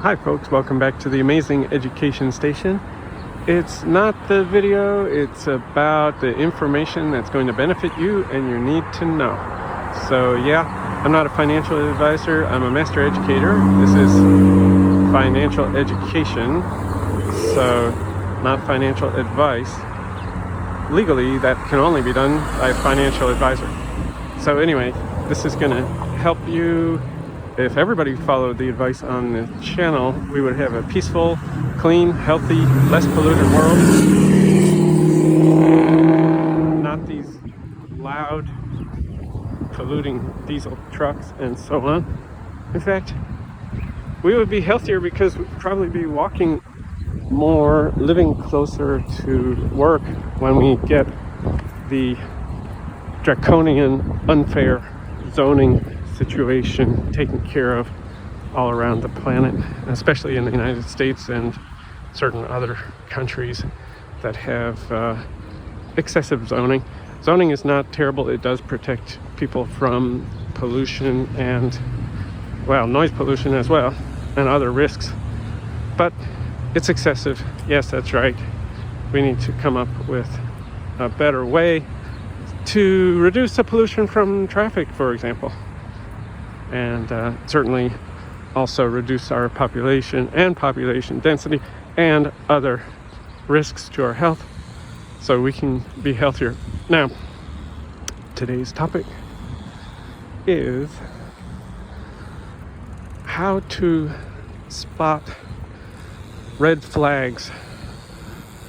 Hi folks, welcome back to the Amazing Education Station. It's not the video, it's about the information that's going to benefit you and you need to know. So yeah, I'm not a financial advisor, I'm a master educator. This is financial education, so not financial advice. Legally, that can only be done by a financial advisor. So anyway, this is going to help you. If everybody followed the advice on the channel, we would have a peaceful, clean, healthy, less polluted world. Not these loud, polluting diesel trucks and so on. In fact, we would be healthier because we'd probably be walking more, living closer to work when we get the draconian, unfair zoning situation taken care of all around the planet, especially in the United States and certain other countries that have excessive zoning. Zoning is not terrible. It does protect people from pollution and, well, noise pollution as well, and other risks. But it's excessive. Yes, that's right. We need to come up with a better way to reduce the pollution from traffic, for example. And certainly also reduce our population and population density and other risks to our health so we can be healthier. Now, today's topic is how to spot red flags,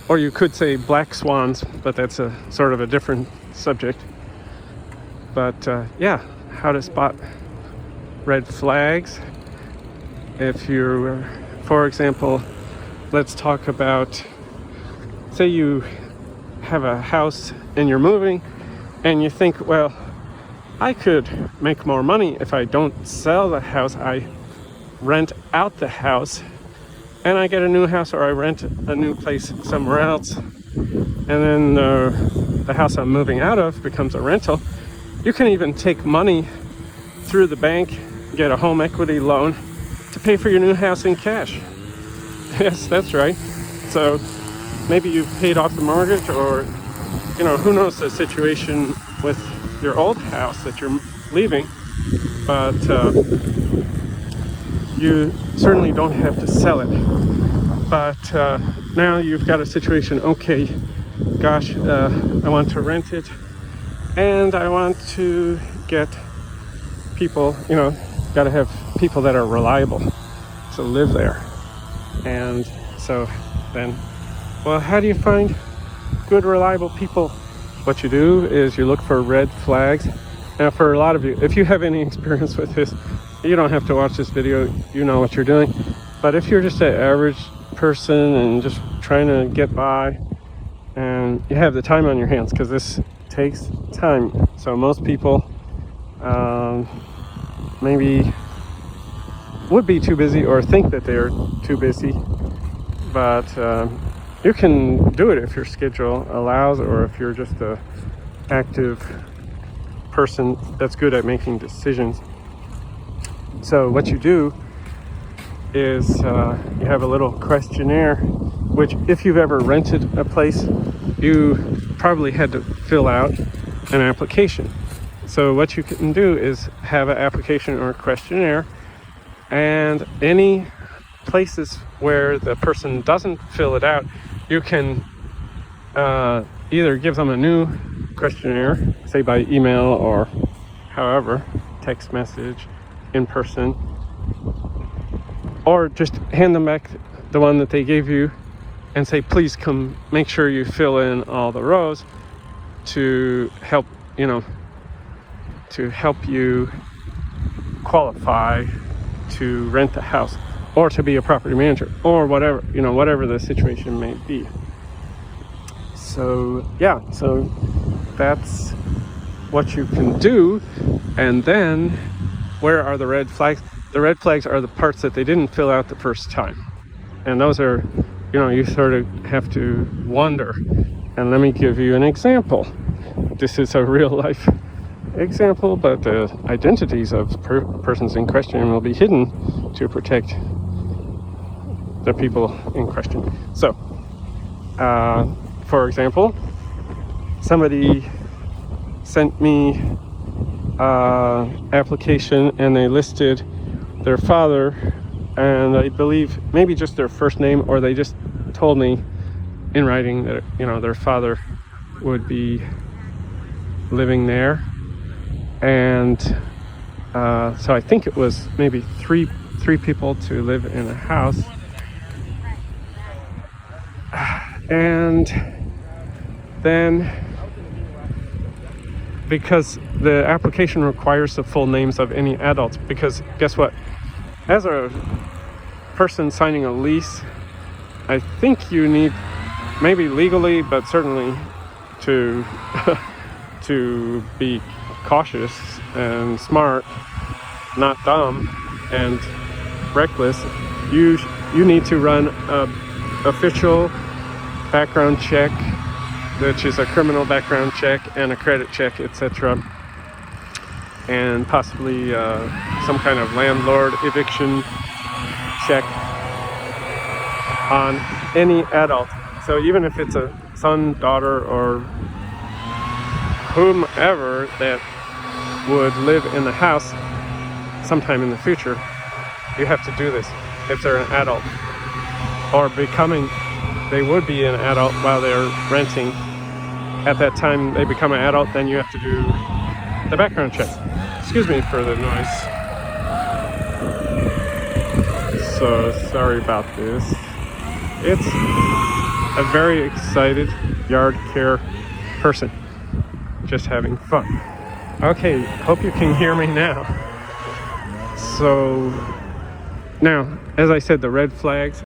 or you could say black swans, but that's a sort of a different subject. But yeah, how to spot red flags. If you're, for example, let's talk about, say you have a house and you're moving and you think, well, I could make more money if I don't sell the house. I rent out the house and I get a new house, or I rent a new place somewhere else, and then the house I'm moving out of becomes a rental. You can even take money through the bank, get a home equity loan to pay for your new house in cash. Yes, that's right. So maybe you've paid off the mortgage, or, you know, who knows the situation with your old house that you're leaving, but you certainly don't have to sell it. But now you've got a situation, okay, gosh, I want to rent it and I want to get people, you know, got to have people that are reliable to live there. And so then, well, how do you find good, reliable people? What you do is you look for red flags. Now, for a lot of you, if you have any experience with this, you don't have to watch this video, you know what you're doing. But if you're just an average person and just trying to get by, and you have the time on your hands, because this takes time. So most people maybe would be too busy or think that they're too busy, but you can do it if your schedule allows, or if you're just a active person that's good at making decisions. So what you do is you have a little questionnaire, which if you've ever rented a place, you probably had to fill out an application. So what you can do is have an application or a questionnaire, and any places where the person doesn't fill it out, you can either give them a new questionnaire, say by email or however, text message, in person, or just hand them back the one that they gave you and say, please come make sure you fill in all the rows to help, you know, to help you qualify to rent the house or to be a property manager or whatever, you know, whatever the situation may be. So yeah, so that's what you can do. And then where are the red flags? The red flags are the parts that they didn't fill out the first time. And those are, you know, you sort of have to wonder. And let me give you an example. This is a real life example, but the identities of persons in question will be hidden to protect the people in question. So, for example, somebody sent me application and they listed their father, and I believe maybe just their first name, or they just told me in writing that, you know, their father would be living there. And so I think it was maybe three people to live in a house. And then, because the application requires the full names of any adults, because guess what? As a person signing a lease, I think you need, maybe legally, but certainly to to be cautious and smart, not dumb and reckless, you need to run a official background check, which is a criminal background check and a credit check, etc., and possibly some kind of landlord eviction check on any adult. So even if it's a son, daughter, or whomever that would live in the house sometime in the future, you have to do this if they're an adult, or they would be an adult while they're renting. At that time they become an adult, then you have to do the background check. Excuse me for the noise. So sorry about this. It's a very excited yard care person, just having fun. Okay, hope you can hear me now. So now, as I said, the red flags,